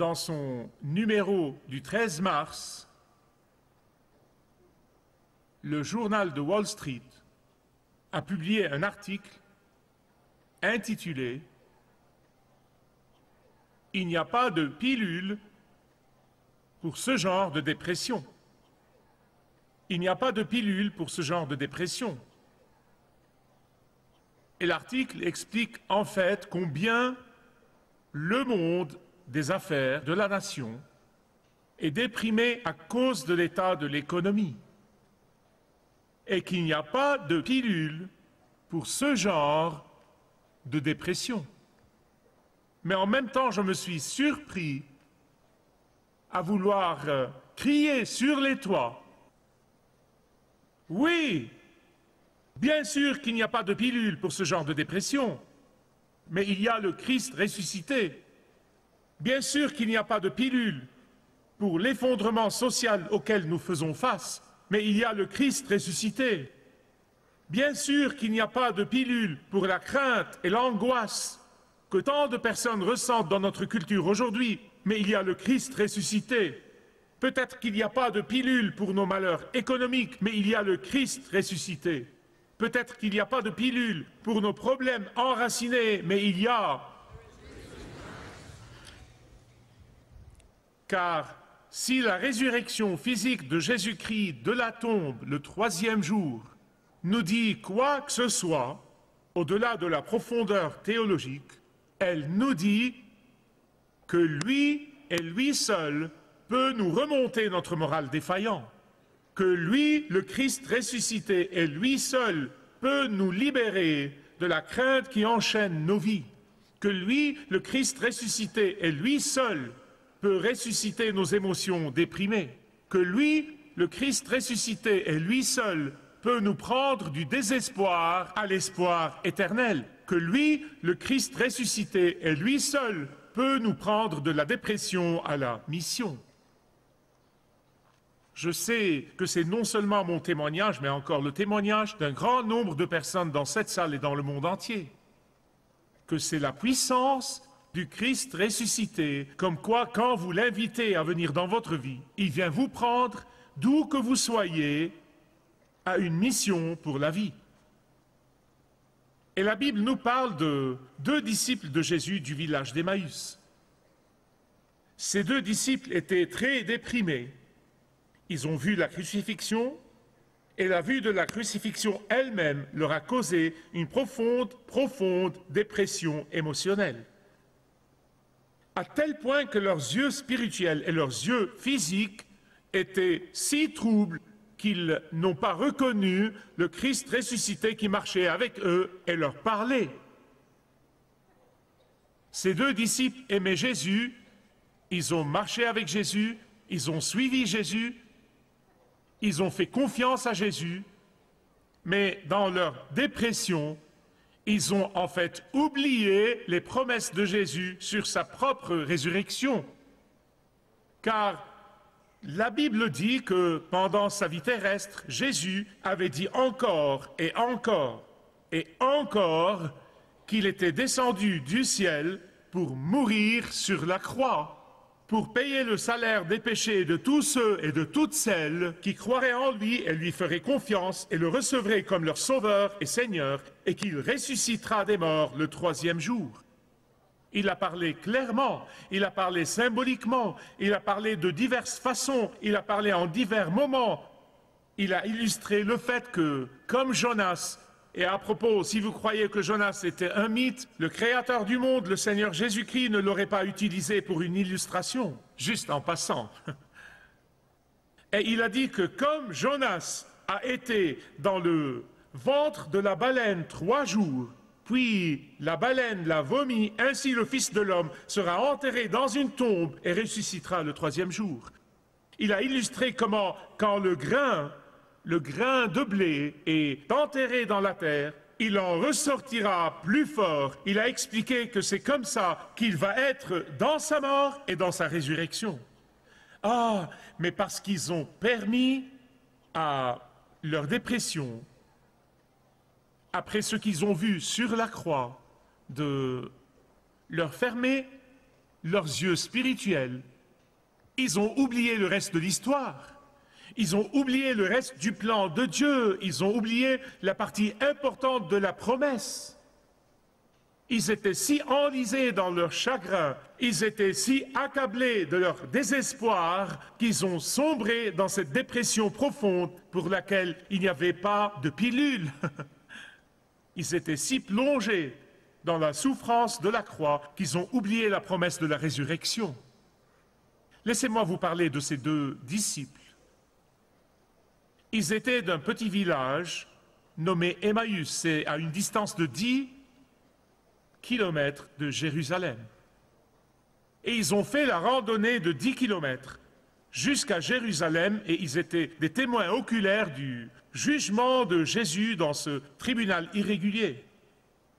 dans son numéro du 13 mars, le journal de Wall Street a publié un article intitulé « Il n'y a pas de pilule pour ce genre de dépression ». Il n'y a pas de pilule pour ce genre de dépression. Et l'article explique en fait combien le monde des affaires de la nation est déprimé à cause de l'état de l'économie. Et qu'il n'y a pas de pilule pour ce genre de dépression. Mais en même temps, je me suis surpris à vouloir crier sur les toits. Oui, bien sûr qu'il n'y a pas de pilule pour ce genre de dépression, mais il y a le Christ ressuscité. Bien sûr qu'il n'y a pas de pilule pour l'effondrement social auquel nous faisons face, mais il y a le Christ ressuscité. Bien sûr qu'il n'y a pas de pilule pour la crainte et l'angoisse que tant de personnes ressentent dans notre culture aujourd'hui, mais il y a le Christ ressuscité. Peut-être qu'il n'y a pas de pilule pour nos malheurs économiques, mais il y a le Christ ressuscité. Peut-être qu'il n'y a pas de pilule pour nos problèmes enracinés, mais il y a. Car si la résurrection physique de Jésus-Christ de la tombe le 3e jour nous dit quoi que ce soit, au-delà de la profondeur théologique, elle nous dit que lui et lui seul peut nous remonter notre morale défaillant, que lui, le Christ ressuscité, et lui seul peut nous libérer de la crainte qui enchaîne nos vies, que lui, le Christ ressuscité, et lui seul peut ressusciter nos émotions déprimées, que lui, le Christ ressuscité, et lui seul peut nous prendre du désespoir à l'espoir éternel, que lui, le Christ ressuscité, et lui seul peut nous prendre de la dépression à la mission. Je sais que c'est non seulement mon témoignage, mais encore le témoignage d'un grand nombre de personnes dans cette salle et dans le monde entier. Que c'est la puissance du Christ ressuscité, comme quoi, quand vous l'invitez à venir dans votre vie, il vient vous prendre, d'où que vous soyez, à une mission pour la vie. Et la Bible nous parle de 2 disciples de Jésus du village d'Emmaüs. Ces 2 disciples étaient très déprimés. Ils ont vu la crucifixion, et la vue de la crucifixion elle-même leur a causé une profonde dépression émotionnelle. À tel point que leurs yeux spirituels et leurs yeux physiques étaient si troubles qu'ils n'ont pas reconnu le Christ ressuscité qui marchait avec eux et leur parlait. Ces 2 disciples aimaient Jésus, ils ont marché avec Jésus, ils ont suivi Jésus, ils ont fait confiance à Jésus, mais dans leur dépression, ils ont en fait oublié les promesses de Jésus sur sa propre résurrection. Car la Bible dit que pendant sa vie terrestre, Jésus avait dit encore et encore et encore qu'il était descendu du ciel pour mourir sur la croix, pour payer le salaire des péchés de tous ceux et de toutes celles qui croiraient en lui et lui feraient confiance et le recevraient comme leur sauveur et Seigneur, et qu'il ressuscitera des morts le 3e jour. Il a parlé clairement, il a parlé symboliquement, il a parlé de diverses façons, il a parlé en divers moments. Il a illustré le fait que, comme Jonas, et à propos, si vous croyez que Jonas était un mythe, le Créateur du monde, le Seigneur Jésus-Christ, ne l'aurait pas utilisé pour une illustration, juste en passant. Et il a dit que comme Jonas a été dans le ventre de la baleine 3 jours, puis la baleine l'a vomi, ainsi le Fils de l'homme sera enterré dans une tombe et ressuscitera le 3e jour. Il a illustré comment, quand le grain de blé est enterré dans la terre, il en ressortira plus fort. Il a expliqué que c'est comme ça qu'il va être dans sa mort et dans sa résurrection. Ah, mais parce qu'ils ont permis à leur dépression, après ce qu'ils ont vu sur la croix, de leur fermer leurs yeux spirituels. Ils ont oublié le reste de l'histoire. Ils ont oublié le reste du plan de Dieu. Ils ont oublié la partie importante de la promesse. Ils étaient si enlisés dans leur chagrin, ils étaient si accablés de leur désespoir qu'ils ont sombré dans cette dépression profonde pour laquelle il n'y avait pas de pilule. Ils étaient si plongés dans la souffrance de la croix qu'ils ont oublié la promesse de la résurrection. Laissez-moi vous parler de ces deux disciples. Ils étaient d'un petit village nommé Emmaüs, c'est à une distance de 10 kilomètres de Jérusalem. Et ils ont fait la randonnée de 10 kilomètres jusqu'à Jérusalem et ils étaient des témoins oculaires du jugement de Jésus dans ce tribunal irrégulier.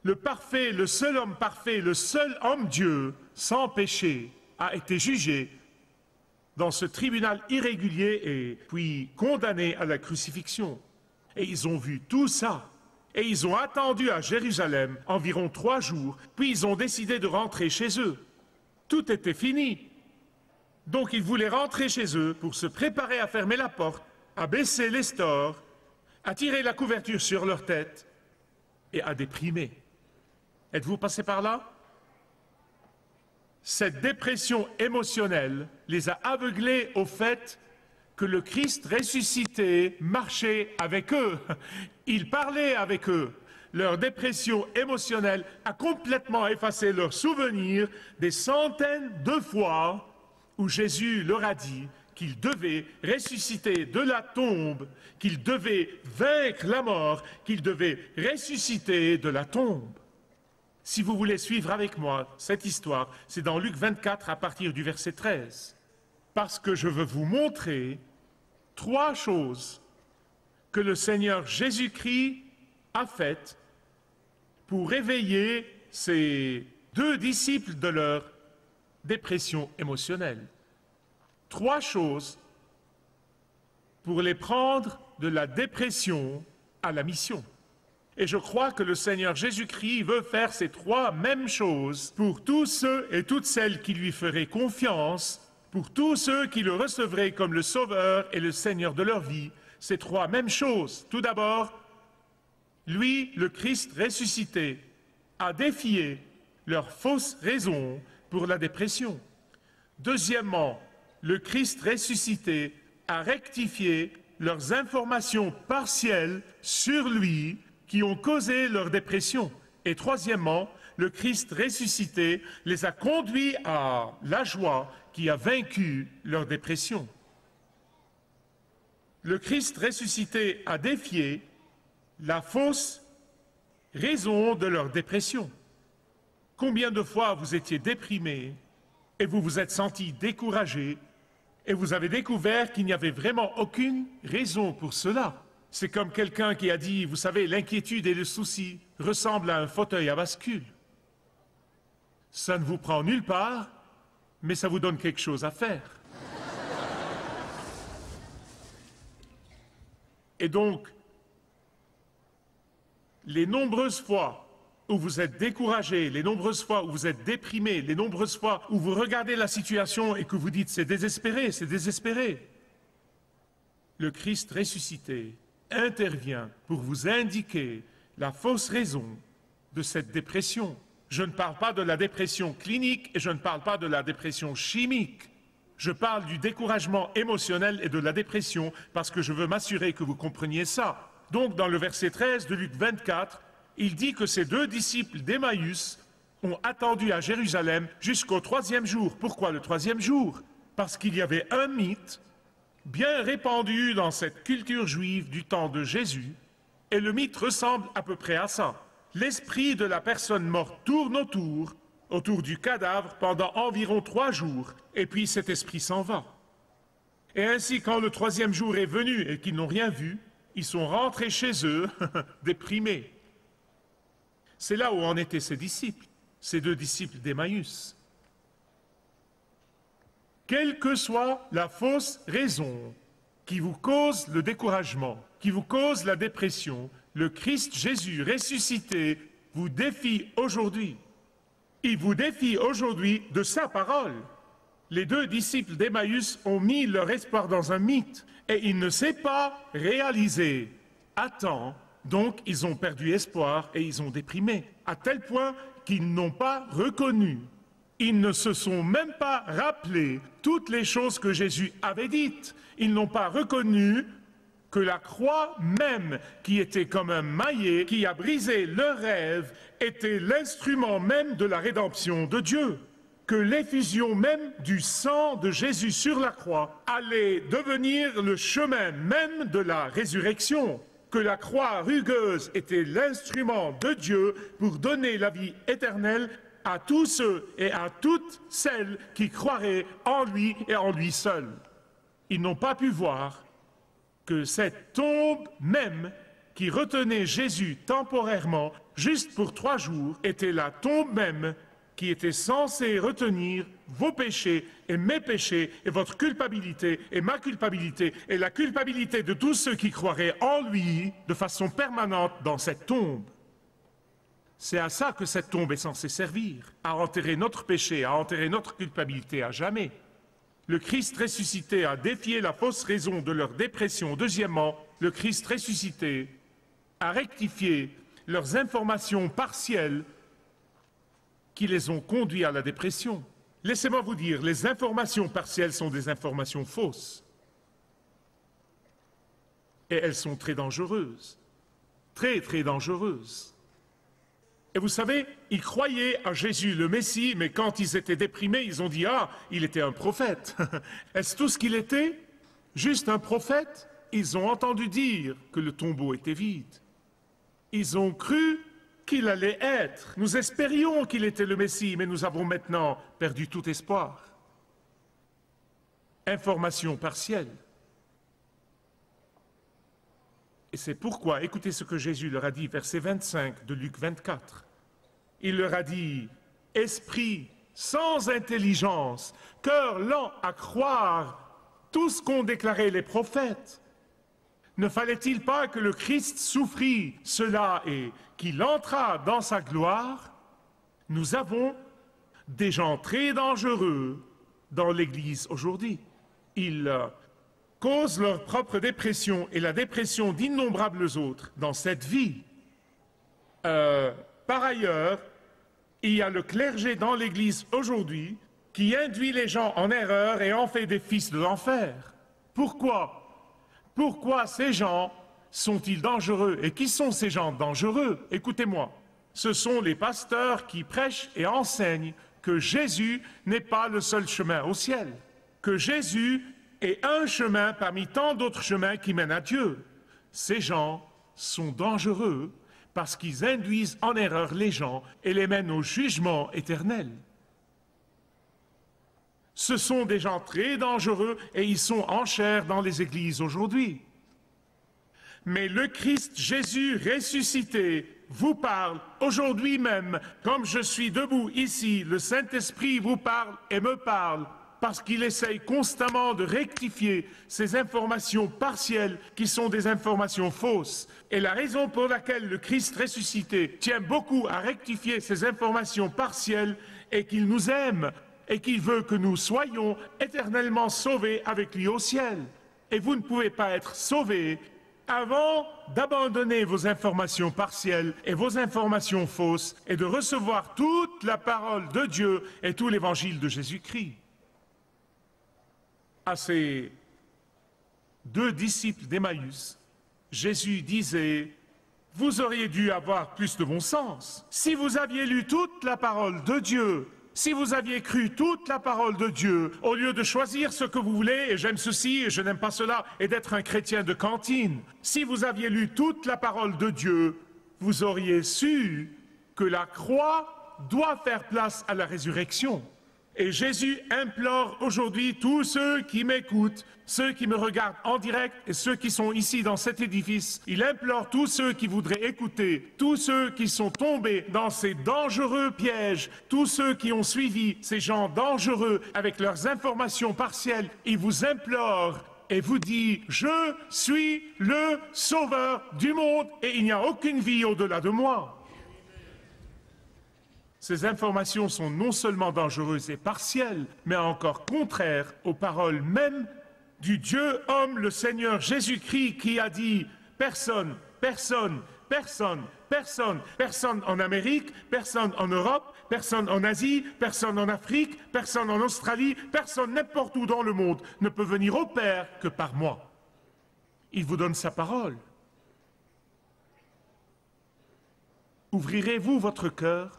Le parfait, le seul homme parfait, le seul homme Dieu sans péché a été jugé dans ce tribunal irrégulier et puis condamné à la crucifixion. Et ils ont vu tout ça. Et ils ont attendu à Jérusalem environ 3 jours, puis ils ont décidé de rentrer chez eux. Tout était fini. Donc ils voulaient rentrer chez eux pour se préparer à fermer la porte, à baisser les stores, à tirer la couverture sur leur tête et à déprimer. Êtes-vous passé par là? Cette dépression émotionnelle les a aveuglés au fait que le Christ ressuscité marchait avec eux. Il parlait avec eux. Leur dépression émotionnelle a complètement effacé leurs souvenirs des centaines de fois où Jésus leur a dit qu'il devait ressusciter de la tombe, qu'il devait vaincre la mort, qu'il devait ressusciter de la tombe. Si vous voulez suivre avec moi cette histoire, c'est dans Luc 24 à partir du verset 13. Parce que je veux vous montrer 3 choses que le Seigneur Jésus-Christ a faites pour réveiller ces 2 disciples de leur dépression émotionnelle. 3 choses pour les prendre de la dépression à la mission. Et je crois que le Seigneur Jésus-Christ veut faire ces 3 mêmes choses pour tous ceux et toutes celles qui lui feraient confiance, pour tous ceux qui le recevraient comme le Sauveur et le Seigneur de leur vie. Ces 3 mêmes choses. Tout d'abord, lui, le Christ ressuscité, a défié leurs fausses raisons pour la dépression. Deuxièmement, le Christ ressuscité a rectifié leurs informations partielles sur lui qui ont causé leur dépression. Et troisièmement, le Christ ressuscité les a conduits à la joie qui a vaincu leur dépression. Le Christ ressuscité a défié la fausse raison de leur dépression. Combien de fois vous étiez déprimé et vous vous êtes senti découragé et vous avez découvert qu'il n'y avait vraiment aucune raison pour cela? C'est comme quelqu'un qui a dit, vous savez, l'inquiétude et le souci ressemblent à un fauteuil à bascule. Ça ne vous prend nulle part, mais ça vous donne quelque chose à faire. Et donc, les nombreuses fois où vous êtes découragé, les nombreuses fois où vous êtes déprimé, les nombreuses fois où vous regardez la situation et que vous dites « c'est désespéré, c'est désespéré », le Christ ressuscité intervient pour vous indiquer la fausse raison de cette dépression. Je ne parle pas de la dépression clinique et je ne parle pas de la dépression chimique. Je parle du découragement émotionnel et de la dépression parce que je veux m'assurer que vous compreniez ça. Donc, dans le verset 13 de Luc 24, il dit que ces 2 disciples d'Emmaüs ont attendu à Jérusalem jusqu'au 3e jour. Pourquoi le 3e jour? Parce qu'il y avait un mythe bien répandu dans cette culture juive du temps de Jésus, et le mythe ressemble à peu près à ça. L'esprit de la personne morte tourne autour du cadavre pendant environ 3 jours, et puis cet esprit s'en va. Et ainsi, quand le 3e jour est venu et qu'ils n'ont rien vu, ils sont rentrés chez eux, déprimés. C'est là où en étaient ces disciples, ces 2 disciples d'Emmaüs. Quelle que soit la fausse raison qui vous cause le découragement, qui vous cause la dépression, le Christ Jésus ressuscité vous défie aujourd'hui. Il vous défie aujourd'hui de sa parole. Les deux disciples d'Emmaüs ont mis leur espoir dans un mythe et il ne s'est pas réalisé à temps. Donc, ils ont perdu espoir et ils ont déprimé, à tel point qu'ils n'ont pas reconnu. Ils ne se sont même pas rappelé toutes les choses que Jésus avait dites. Ils n'ont pas reconnu que la croix même, qui était comme un maillet, qui a brisé leur rêve, était l'instrument même de la rédemption de Dieu. Que l'effusion même du sang de Jésus sur la croix allait devenir le chemin même de la résurrection. Que la croix rugueuse était l'instrument de Dieu pour donner la vie éternelle à tous ceux et à toutes celles qui croiraient en lui et en lui seul. Ils n'ont pas pu voir que cette tombe même qui retenait Jésus temporairement, juste pour 3 jours, était la tombe même qui était censée retenir vos péchés et mes péchés et votre culpabilité et ma culpabilité et la culpabilité de tous ceux qui croiraient en lui de façon permanente dans cette tombe. C'est à ça que cette tombe est censée servir, à enterrer notre péché, à enterrer notre culpabilité à jamais. Le Christ ressuscité a défié la fausse raison de leur dépression. Deuxièmement, le Christ ressuscité a rectifié leurs informations partielles qui les ont conduits à la dépression. Laissez-moi vous dire, les informations partielles sont des informations fausses. Et elles sont très dangereuses. Très, très dangereuses. Et vous savez, ils croyaient à Jésus le Messie, mais quand ils étaient déprimés, ils ont dit « Ah, il était un prophète ». Est-ce tout ce qu'il était? Juste un prophète? Ils ont entendu dire que le tombeau était vide. Ils ont cru qu'il allait être. Nous espérions qu'il était le Messie, mais nous avons maintenant perdu tout espoir. Information partielle. Et c'est pourquoi, écoutez ce que Jésus leur a dit, verset 25 de Luc 24. Il leur a dit, « Esprit sans intelligence, cœur lent à croire tout ce qu'ont déclaré les prophètes. Ne fallait-il pas que le Christ souffrit cela et qu'il entra dans sa gloire? Nous avons des gens très dangereux dans l'Église aujourd'hui. Ils causent leur propre dépression et la dépression d'innombrables autres dans cette vie. Par ailleurs, il y a le clergé dans l'Église aujourd'hui qui induit les gens en erreur et en fait des fils de l'enfer. Pourquoi? Pourquoi ces gens sont-ils dangereux? Et qui sont ces gens dangereux? Écoutez-moi, ce sont les pasteurs qui prêchent et enseignent que Jésus n'est pas le seul chemin au ciel, que Jésus est un chemin parmi tant d'autres chemins qui mènent à Dieu. Ces gens sont dangereux parce qu'ils induisent en erreur les gens et les mènent au jugement éternel. Ce sont des gens très dangereux et ils sont en chair dans les églises aujourd'hui. Mais le Christ Jésus ressuscité vous parle aujourd'hui même, comme je suis debout ici, le Saint-Esprit vous parle et me parle, parce qu'il essaye constamment de rectifier ces informations partielles qui sont des informations fausses. Et la raison pour laquelle le Christ ressuscité tient beaucoup à rectifier ces informations partielles est qu'il nous aime et qu'il veut que nous soyons éternellement sauvés avec lui au ciel. Et vous ne pouvez pas être sauvés avant d'abandonner vos informations partielles et vos informations fausses et de recevoir toute la parole de Dieu et tout l'évangile de Jésus-Christ. À ces 2 disciples d'Emmaüs, Jésus disait, « Vous auriez dû avoir plus de bon sens. Si vous aviez lu toute la parole de Dieu, si vous aviez cru toute la parole de Dieu, au lieu de choisir ce que vous voulez, et j'aime ceci et je n'aime pas cela, et d'être un chrétien de cantine, si vous aviez lu toute la parole de Dieu, vous auriez su que la croix doit faire place à la résurrection. » Et Jésus implore aujourd'hui tous ceux qui m'écoutent, ceux qui me regardent en direct et ceux qui sont ici dans cet édifice. Il implore tous ceux qui voudraient écouter, tous ceux qui sont tombés dans ces dangereux pièges, tous ceux qui ont suivi ces gens dangereux avec leurs informations partielles. Il vous implore et vous dit, je suis le sauveur du monde et il n'y a aucune vie au-delà de moi. Ces informations sont non seulement dangereuses et partielles, mais encore contraires aux paroles mêmes du Dieu homme, le Seigneur Jésus-Christ, qui a dit « Personne, personne, personne, personne, personne en Amérique, personne en Europe, personne en Asie, personne en Afrique, personne en Australie, personne n'importe où dans le monde ne peut venir au Père que par moi. » Il vous donne sa parole. Ouvrirez-vous votre cœur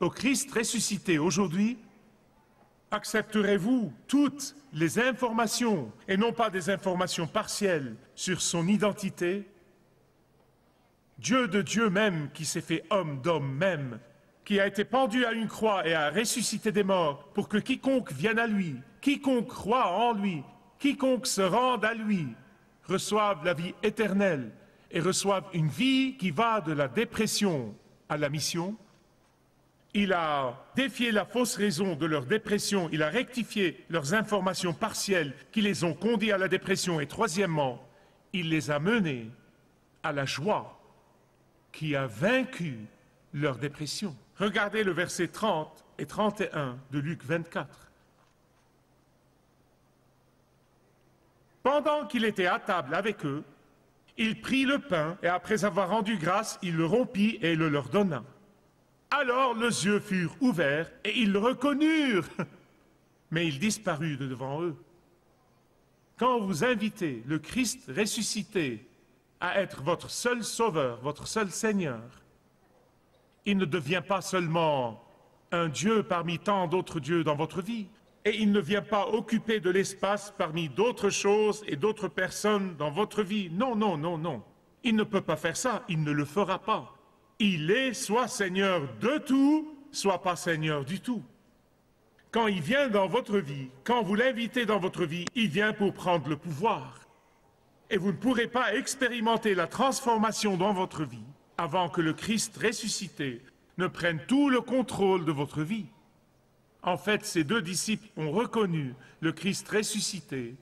au Christ ressuscité aujourd'hui? Accepterez-vous toutes les informations, et non pas des informations partielles, sur son identité? Dieu de Dieu même, qui s'est fait homme d'homme même, qui a été pendu à une croix et a ressuscité des morts, pour que quiconque vienne à lui, quiconque croit en lui, quiconque se rende à lui, reçoive la vie éternelle et reçoive une vie qui va de la dépression à la mission. Il a défié la fausse raison de leur dépression, il a rectifié leurs informations partielles qui les ont conduits à la dépression, et troisièmement, il les a menés à la joie qui a vaincu leur dépression. Regardez le verset 30 et 31 de Luc 24. Pendant qu'il était à table avec eux, il prit le pain et après avoir rendu grâce, il le rompit et le leur donna. Alors leurs yeux furent ouverts et ils le reconnurent, mais il disparut de devant eux. Quand vous invitez le Christ ressuscité à être votre seul sauveur, votre seul Seigneur, il ne devient pas seulement un Dieu parmi tant d'autres dieux dans votre vie, et il ne vient pas occuper de l'espace parmi d'autres choses et d'autres personnes dans votre vie. Non, non, non, non. Il ne peut pas faire ça, il ne le fera pas. Il est soit Seigneur de tout, soit pas Seigneur du tout. Quand il vient dans votre vie, quand vous l'invitez dans votre vie, il vient pour prendre le pouvoir. Et vous ne pourrez pas expérimenter la transformation dans votre vie avant que le Christ ressuscité ne prenne tout le contrôle de votre vie. En fait, ces deux disciples ont reconnu le Christ ressuscité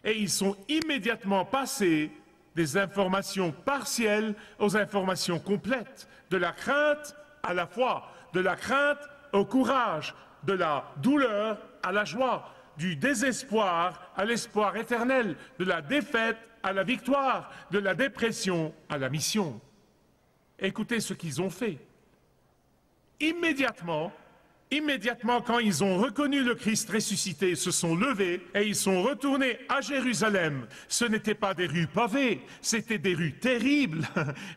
et ils sont immédiatement passés des informations partielles aux informations complètes, de la crainte à la foi, de la crainte au courage, de la douleur à la joie, du désespoir à l'espoir éternel, de la défaite à la victoire, de la dépression à la mission. Écoutez ce qu'ils ont fait. Immédiatement, quand ils ont reconnu le Christ ressuscité, ils se sont levés et ils sont retournés à Jérusalem. Ce n'étaient pas des rues pavées, c'était des rues terribles,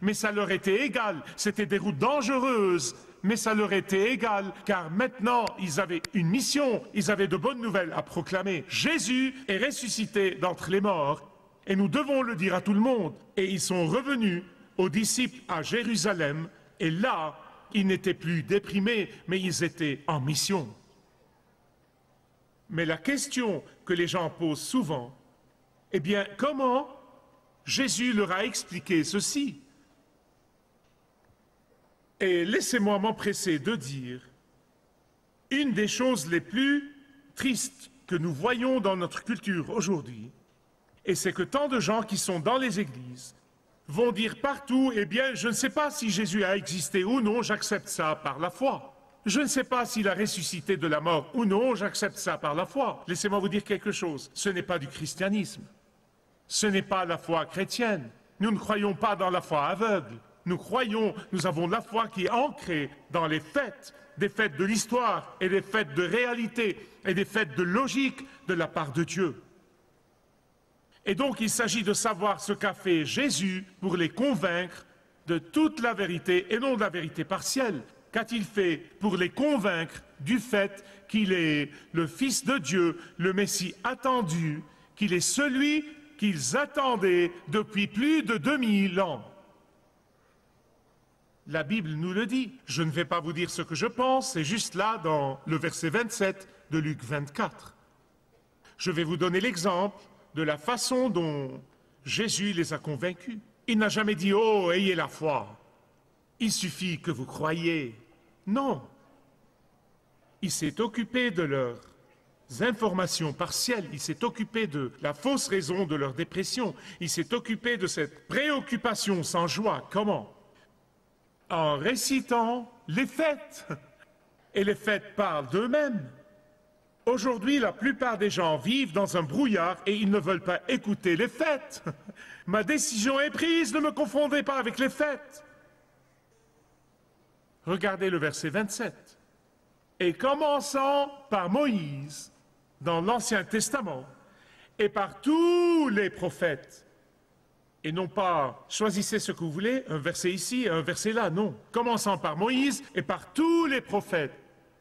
mais ça leur était égal. C'était des routes dangereuses, mais ça leur était égal, car maintenant ils avaient une mission, ils avaient de bonnes nouvelles à proclamer. Jésus est ressuscité d'entre les morts, et nous devons le dire à tout le monde. Et ils sont revenus aux disciples à Jérusalem, et là, ils n'étaient plus déprimés, mais ils étaient en mission. Mais la question que les gens posent souvent, eh bien, comment Jésus leur a expliqué ceci? Et laissez-moi m'empresser de dire, une des choses les plus tristes que nous voyons dans notre culture aujourd'hui, et c'est que tant de gens qui sont dans les églises vont dire partout, eh bien, je ne sais pas si Jésus a existé ou non, j'accepte ça par la foi. Je ne sais pas s'il a ressuscité de la mort ou non, j'accepte ça par la foi. Laissez-moi vous dire quelque chose, ce n'est pas du christianisme. Ce n'est pas la foi chrétienne. Nous ne croyons pas dans la foi aveugle. Nous avons la foi qui est ancrée dans les faits, des faits de l'histoire et des faits de réalité et des faits de logique de la part de Dieu. Et donc il s'agit de savoir ce qu'a fait Jésus pour les convaincre de toute la vérité et non de la vérité partielle. Qu'a-t-il fait pour les convaincre du fait qu'il est le Fils de Dieu, le Messie attendu, qu'il est celui qu'ils attendaient depuis plus de 2000 ans? La Bible nous le dit. Je ne vais pas vous dire ce que je pense, c'est juste là dans le verset 27 de Luc 24. Je vais vous donner l'exemple de la façon dont Jésus les a convaincus. Il n'a jamais dit « Oh, ayez la foi, il suffit que vous croyiez ». Non. Il s'est occupé de leurs informations partielles, il s'est occupé de la fausse raison de leur dépression, il s'est occupé de cette préoccupation sans joie. Comment? en récitant les fêtes. Et les fêtes parlent d'eux-mêmes. Aujourd'hui, la plupart des gens vivent dans un brouillard et ils ne veulent pas écouter les fêtes. Ma décision est prise, ne me confondez pas avec les fêtes. Regardez le verset 27. Et commençant par Moïse, dans l'Ancien Testament, et par tous les prophètes, et non pas choisissez ce que vous voulez, un verset ici, un verset là, non. Commençant par Moïse et par tous les prophètes,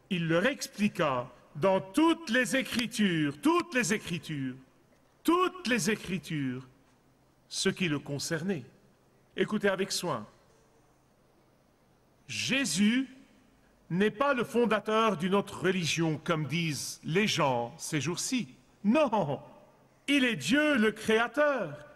il leur expliqua dans toutes les Écritures, ce qui le concernait. Écoutez avec soin. Jésus n'est pas le fondateur d'une autre religion, comme disent les gens ces jours-ci. Non, il est Dieu le Créateur.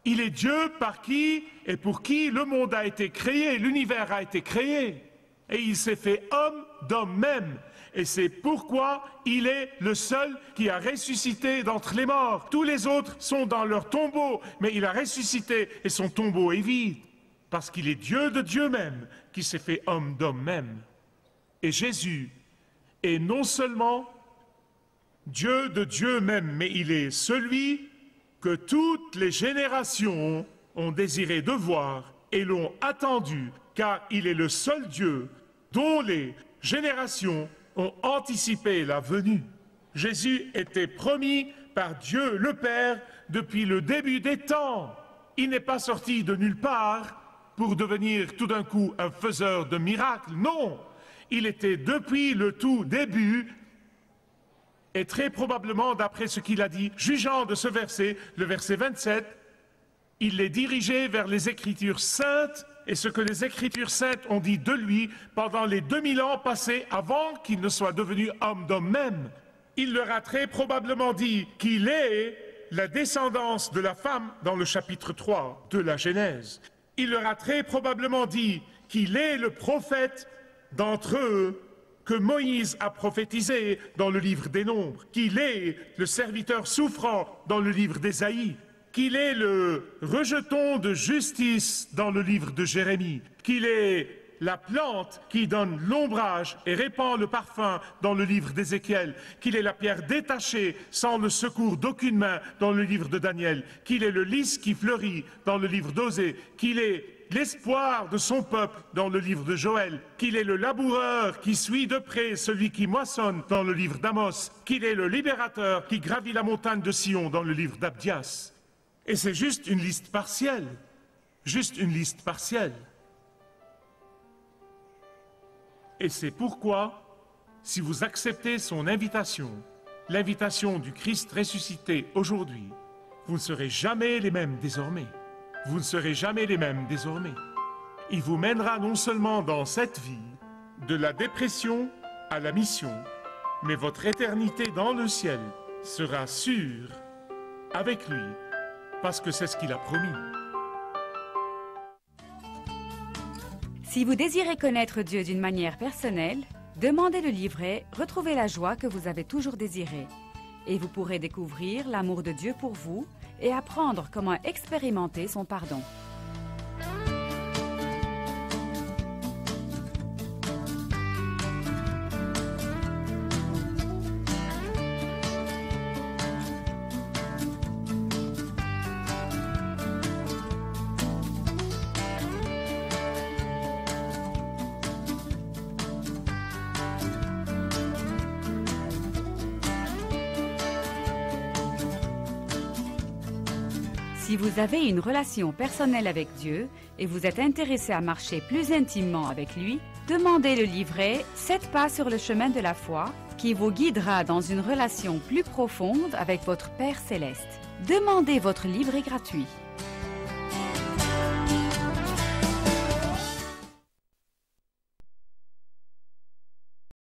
Il est Dieu par qui et pour qui le monde a été créé, l'univers a été créé. Et il s'est fait homme d'homme même. Et c'est pourquoi il est le seul qui a ressuscité d'entre les morts. Tous les autres sont dans leur tombeau, mais il a ressuscité et son tombeau est vide. Parce qu'il est Dieu de Dieu même, qui s'est fait homme d'homme même. Et Jésus est non seulement Dieu de Dieu même, mais il est celui que toutes les générations ont désiré de voir et l'ont attendu, car il est le seul Dieu dont les générations ont anticipé la venue. Jésus était promis par Dieu le Père depuis le début des temps. Il n'est pas sorti de nulle part pour devenir tout d'un coup un faiseur de miracles. Non, il était depuis le tout début, et très probablement, d'après ce qu'il a dit, jugeant de ce verset, le verset 27, il les dirigeait vers les Écritures saintes et ce que les Écritures saintes ont dit de lui pendant les 2000 ans passés avant qu'il ne soit devenu homme d'homme même. Il leur a très probablement dit qu'il est la descendance de la femme dans le chapitre 3 de la Genèse. Il leur a très probablement dit qu'il est le prophète d'entre eux que Moïse a prophétisé dans le livre des Nombres, qu'il est le serviteur souffrant dans le livre d'Ésaïe, qu'il est le rejeton de justice dans le livre de Jérémie, qu'il est la plante qui donne l'ombrage et répand le parfum dans le livre d'Ézéchiel, qu'il est la pierre détachée sans le secours d'aucune main dans le livre de Daniel, qu'il est le lys qui fleurit dans le livre d'Osée, qu'il est l'espoir de son peuple dans le livre de Joël, qu'il est le laboureur qui suit de près celui qui moissonne dans le livre d'Amos, qu'il est le libérateur qui gravit la montagne de Sion dans le livre d'Abdias. Et c'est juste une liste partielle, juste une liste partielle. Et c'est pourquoi, si vous acceptez son invitation, l'invitation du Christ ressuscité aujourd'hui, vous ne serez jamais les mêmes désormais. Vous ne serez jamais les mêmes désormais. Il vous mènera non seulement dans cette vie, de la dépression à la mission, mais votre éternité dans le ciel sera sûre avec lui, parce que c'est ce qu'il a promis. Si vous désirez connaître Dieu d'une manière personnelle, demandez le livret « Retrouvez la joie que vous avez toujours désirée » et vous pourrez découvrir l'amour de Dieu pour vous et apprendre comment expérimenter son pardon. Si vous avez une relation personnelle avec Dieu et vous êtes intéressé à marcher plus intimement avec lui, demandez le livret « 7 pas sur le chemin de la foi » qui vous guidera dans une relation plus profonde avec votre Père Céleste. Demandez votre livret gratuit.